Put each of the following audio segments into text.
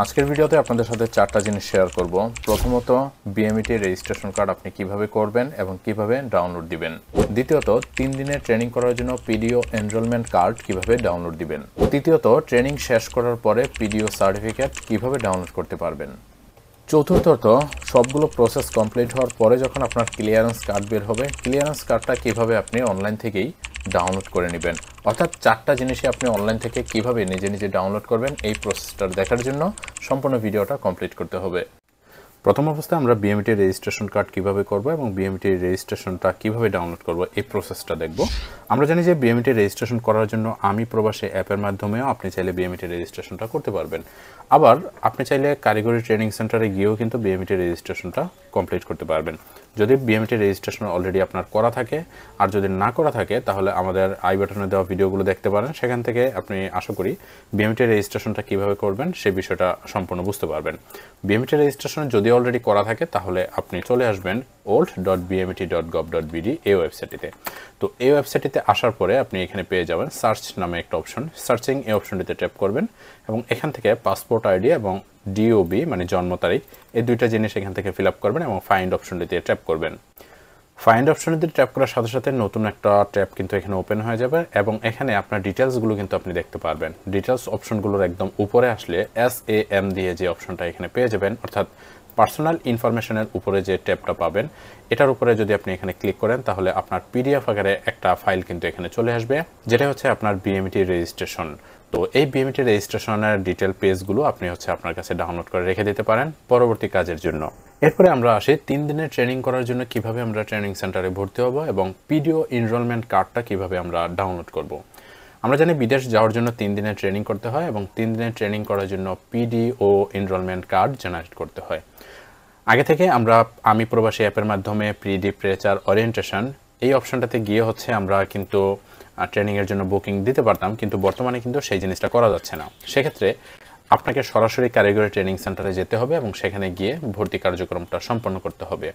আজকের ভিডিওতে আপনাদের সাথে চারটা জিনিস শেয়ার করব। প্রথমত, বিএমইটি রেজিস্ট্রেশন কার্ড আপনি কিভাবে করবেন এবং কিভাবে ডাউনলোড দিবেন। দ্বিতীয়ত, 3 দিনের ট্রেনিং করার জন্য পিডিও এনরোলমেন্ট কার্ড কিভাবে ডাউনলোড দিবেন। তৃতীয়ত, ট্রেনিং শেষ করার পরে পিডিও সার্টিফিকেট কিভাবে ডাউনলোড করতে পারবেন। চতুর্থত, সবগুলো প্রসেস কমপ্লিট হওয়ার পরে যখন আপনার ক্লিয়ারেন্স কার্ড বের হবে, ক্লিয়ারেন্স কার্ডটা কিভাবে আপনি অনলাইন থেকেই ডাউনলোড করে নেবেন। অর্থাৎ চারটা জিনিসই আপনি অনলাইন থেকে কিভাবে নিজে নিজে ডাউনলোড করবেন, এই প্রসেসটা দেখার জন্য সম্পূর্ণ ভিডিওটা কমপ্লিট করতে হবে। প্রথম অবস্থায় আমরা বিএমইটি রেজিস্ট্রেশন কার্ড কিভাবে করব এবং বিএমইটি রেজিস্ট্রেশনটা কিভাবে ডাউনলোড করব এই প্রসেসটা দেখব। আমরা জানি যে বিএমইটি রেজিস্ট্রেশন করার জন্য আমি প্রবাসী অ্যাপের মাধ্যমেও আপনি চাইলে বিএমইটি রেজিস্ট্রেশনটা করতে পারবেন। আবার আপনি চাইলে কারিগরি ট্রেনিং সেন্টারে গিয়েও কিন্তু বিএমইটি রেজিস্ট্রেশনটা কমপ্লিট করতে পারবেন। যদি বিএমইটি রেজিস্ট্রেশন অলরেডি আপনার করা থাকে, আর যদি না করা থাকে তাহলে আমাদের আই বাটনে দেওয়া ভিডিওগুলো দেখতে পারেন। সেখান থেকে আপনি আশা করি বিএমইটি রেজিস্ট্রেশনটা কিভাবে করবেন সেই বিষয়টা সম্পূর্ণ বুঝতে পারবেন। বিএমইটি রেজিস্ট্রেশন যদি অলরেডি করা থাকে তাহলে আপনি চলে আসবেন old.bmet.gov.bd এই ওয়েবসাইটটিতে। তো এই ওয়েবসাইটটিতে আসার পরে আপনি এখানে পেয়ে যাবেন সার্চ নামে একটা অপশন। সার্চিং এই অপশনটিতে ট্যাপ করবেন এবং এখান থেকে পাসপোর্ট আইডি এবং ডিওবি মানে জন্ম তারিখ এই দুইটা জিনিস এখান থেকে ফিল আপ করবেন এবং ফাইন্ড অপশনটিতে ট্যাপ করবেন। ফাইন্ড অপশনটিতে ট্যাপ করার সাথে সাথে নতুন একটা ট্যাব কিন্তু এখানে ওপেন হয়ে যাবে এবং এখানে আপনার ডিটেলসগুলো কিন্তু আপনি দেখতে পারবেন। ডিটেলস অপশনগুলোর একদম উপরে আসলে SAM দিয়ে যে অপশনটা এখানে পেয়ে যাবেন, অর্থাৎ পার্সোনাল ইনফরমেশনের উপরে যে ট্যাবটা পাবেন এটার উপরে যদি আপনি এখানে ক্লিক করেন তাহলে আপনার পিডিএফ আকারে একটা ফাইল কিন্তু এখানে চলে আসবে, যেটা হচ্ছে আপনার বিএমইটি রেজিস্ট্রেশন। তো এই বিএমইটি রেজিস্ট্রেশনের ডিটেল পেজগুলো আপনি আপনার কাছে ডাউনলোড করে রেখে দিতে পারেন পরবর্তী কাজের জন্য। এরপরে আমরা আসি 3 দিনের ট্রেনিং করার জন্য কিভাবে আমরা ট্রেনিং সেন্টারে ভর্তি হব এবং পিডিও এনরোলমেন্ট কার্ডটা কিভাবে আমরা ডাউনলোড করব। আমরা জানি বিদেশ যাওয়ার জন্য 3 দিনের ট্রেনিং করতে হয় এবং 3 দিনের ট্রেনিং করার জন্য পিডিও এনরোলমেন্ট কার্ড জেনারেট করতে হয়। আগে থেকে আমি প্রবাসী অ্যাপের মাধ্যমে প্রিচার ওরিয়েন্টেশন এই অপশনটাতে গিয়ে আমরা কিন্তু ট্রেনিংয়ের জন্য বুকিং দিতে পারতাম, কিন্তু বর্তমানে কিন্তু সেই জিনিসটা করা যাচ্ছে না। সেক্ষেত্রে আপনাকে সরাসরি কারিগরি ট্রেনিং সেন্টারে যেতে হবে এবং সেখানে গিয়ে ভর্তি কার্যক্রমটা সম্পন্ন করতে হবে।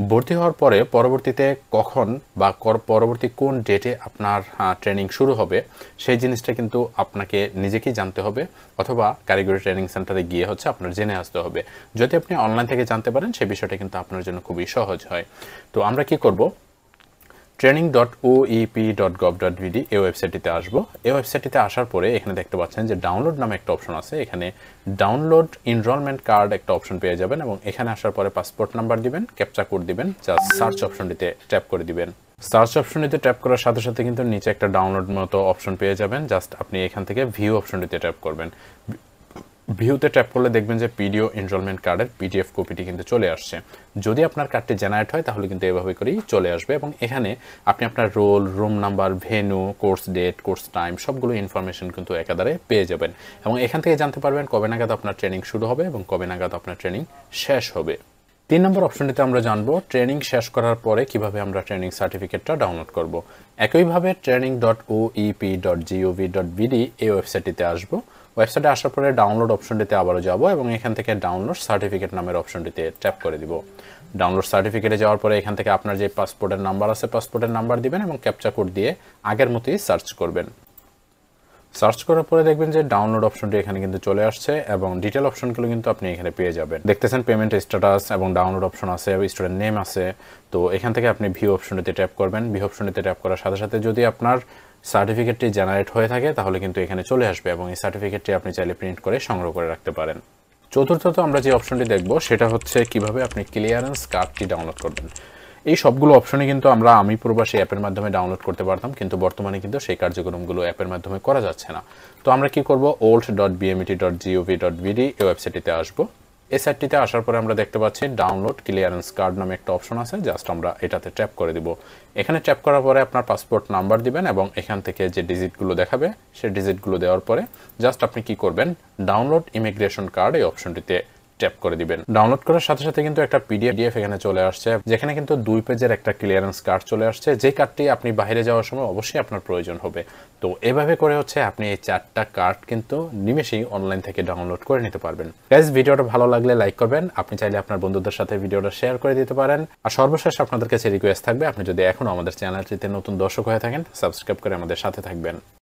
ভর্তি হওয়ার পরে পরবর্তীতে কখন বা পরবর্তী কোন ডেটে আপনার ট্রেনিং শুরু হবে সেই জিনিসটা কিন্তু আপনাকে নিজেকেই জানতে হবে, অথবা কারিগরি ট্রেনিং সেন্টারে গিয়ে আপনার জেনে আসতে হবে। যদি আপনি অনলাইন থেকে জানতে পারেন সেই বিষয়টা কিন্তু আপনার জন্য খুবই সহজ হয়। তো আমরা কি করব, training.oep.gov.bd এই ওয়েবসাইটটিতে আসবো। এই ওয়েবসাইটটিতে আসার পরে এখানে দেখতে পাচ্ছেন যে ডাউনলোড নামে একটা অপশন আছে। এখানে ডাউনলোড এনরোলমেন্ট কার্ড একটা অপশন পেয়ে যাবেন এবং এখানে আসার পরে পাসপোর্ট নাম্বার দিবেন, ক্যাপচা কোড দিবেন, জাস্ট সার্চ অপশনটিতে ট্যাপ করে দিবেন। সার্চ অপশনটিতে ট্যাপ করার সাথে সাথে কিন্তু নিচে একটা ডাউনলোড মতো অপশন পেয়ে যাবেন। জাস্ট আপনি এখান থেকে ভিউ অপশনটিতে ট্যাপ করবেন। ভিউতে ট্যাপ করলে দেখবেন যে পিডিও এনরোলমেন্ট কার্ডের পিডিএফ কপিটি কিন্তু চলে আসছে। যদি আপনার কার্ডটি জেনারেট হয় তাহলে কিন্তু এভাবে করেই চলে আসবে এবং এখানে আপনি আপনার roll, room number, venue, course date, course time সবগুলো ইনফরমেশন কিন্তু একাধারে পেয়ে যাবেন এবং এখান থেকে জানতে পারবেন কবে নাগাদ আপনার ট্রেনিং শুরু হবে এবং কবে নাগাদ আপনার ট্রেনিং শেষ হবে। 3 নম্বর অপশনটিতে আমরা জানবো ট্রেনিং শেষ করার পরে কিভাবে আমরা ট্রেনিং সার্টিফিকেটটা ডাউনলোড করব। একইভাবে training.oep.gov.bd এই ওয়েবসাইটটিতে আসবো। ওয়েবসাইটে আসার পরে ডাউনলোড অপশনটিতে আবারও যাব এবং এখান থেকে ডাউনলোড সার্টিফিকেট নামের অপশনটিতে ট্যাপ করে দিব। ডাউনলোড সার্টিফিকেটে যাওয়ার পরে এখান থেকে আপনার যে পাসপোর্টের নাম্বার আছে পাসপোর্টের নাম্বার দিবেন এবং ক্যাপচা কোড দিয়ে আগের মতোই সার্চ করবেন। সার্চ করার পরে দেখবেন যে ডাউনলোড অপশনটি এখানে কিন্তু চলে আসছে এবং ডিটেল অপশনগুলো কিন্তু আপনি এখানে পেয়ে যাবেন। দেখতেছেন পেমেন্ট স্ট্যাটাস এবং ডাউনলোড অপশন আছে, স্টুডেন্ট নেম আছে। তো এখান থেকে আপনি ভিউ অপশনটিতে ট্যাপ করবেন। ভিউ অপশনটিতে ট্যাপ করার সাথে সাথে যদি আপনার সার্টিফিকেটটি জেনারেট হয়ে থাকে তাহলে কিন্তু এখানে চলে আসবে এবং এই সার্টিফিকেটটি আপনি চাইলে প্রিন্ট করে সংগ্রহ করে রাখতে পারেন। চতুর্থত আমরা যে অপশনটি দেখব সেটা হচ্ছে কিভাবে আপনি ক্লিয়ারেন্স কার্ডটি ডাউনলোড করবেন। এই সবগুলো অপশনই কিন্তু আমি প্রবাসী অ্যাপের মাধ্যমে ডাউনলোড করতে পারতাম, কিন্তু বর্তমানে কিন্তু সেই কার্যক্রমগুলো অ্যাপের মাধ্যমে করা যাচ্ছে না। তো আমরা কি করব, old.bmet.gov.bd এই ওয়েবসাইটটিতে আসবো। এই সাইটটিতে আসার পরে আমরা দেখতে পাচ্ছি ডাউনলোড ক্লিয়ারেন্স কার্ড নামে একটা অপশন আছে। জাস্ট আমরা এটাতে ট্যাপ করে দিব। এখানে ট্যাপ করার পরে আপনার পাসপোর্ট নাম্বার দিবেন এবং এখান থেকে যে ডিজিটগুলো দেখাবে সেই ডিজিটগুলো দেওয়ার পরে জাস্ট আপনি কি করবেন, ডাউনলোড ইমিগ্রেশন কার্ড এই অপশনটিতে ট্যাপ করে দিবেন। ডাউনলোড করার সাথে সাথে কিন্তু একটা পিডিএফ এখানে চলে আসছে, যেখানে কিন্তু 2 পেজের একটা ক্লিয়ারেন্স কার্ড চলে আসছে, যে কার্ডটি আপনি বাইরে যাওয়ার সময় অবশ্যই আপনার প্রয়োজন হবে। তো এভাবে করে আপনি এই 4টা কার্ড কিন্তু নিমেষেই অনলাইন থেকে ডাউনলোড করে নিতে পারবেন। গাইস, ভিডিওটা ভালো লাগলে লাইক করবেন। আপনি চাইলে আপনার বন্ধুদের সাথে ভিডিওটা শেয়ার করে দিতে পারেন। আর সর্বশেষ আপনাদের কাছে রিকোয়েস্ট থাকবে, আপনি যদি এখনো আমাদের চ্যানেলটিতে নতুন দর্শক হয়ে থাকেন সাবস্ক্রাইব করে আমাদের সাথে থাকবেন।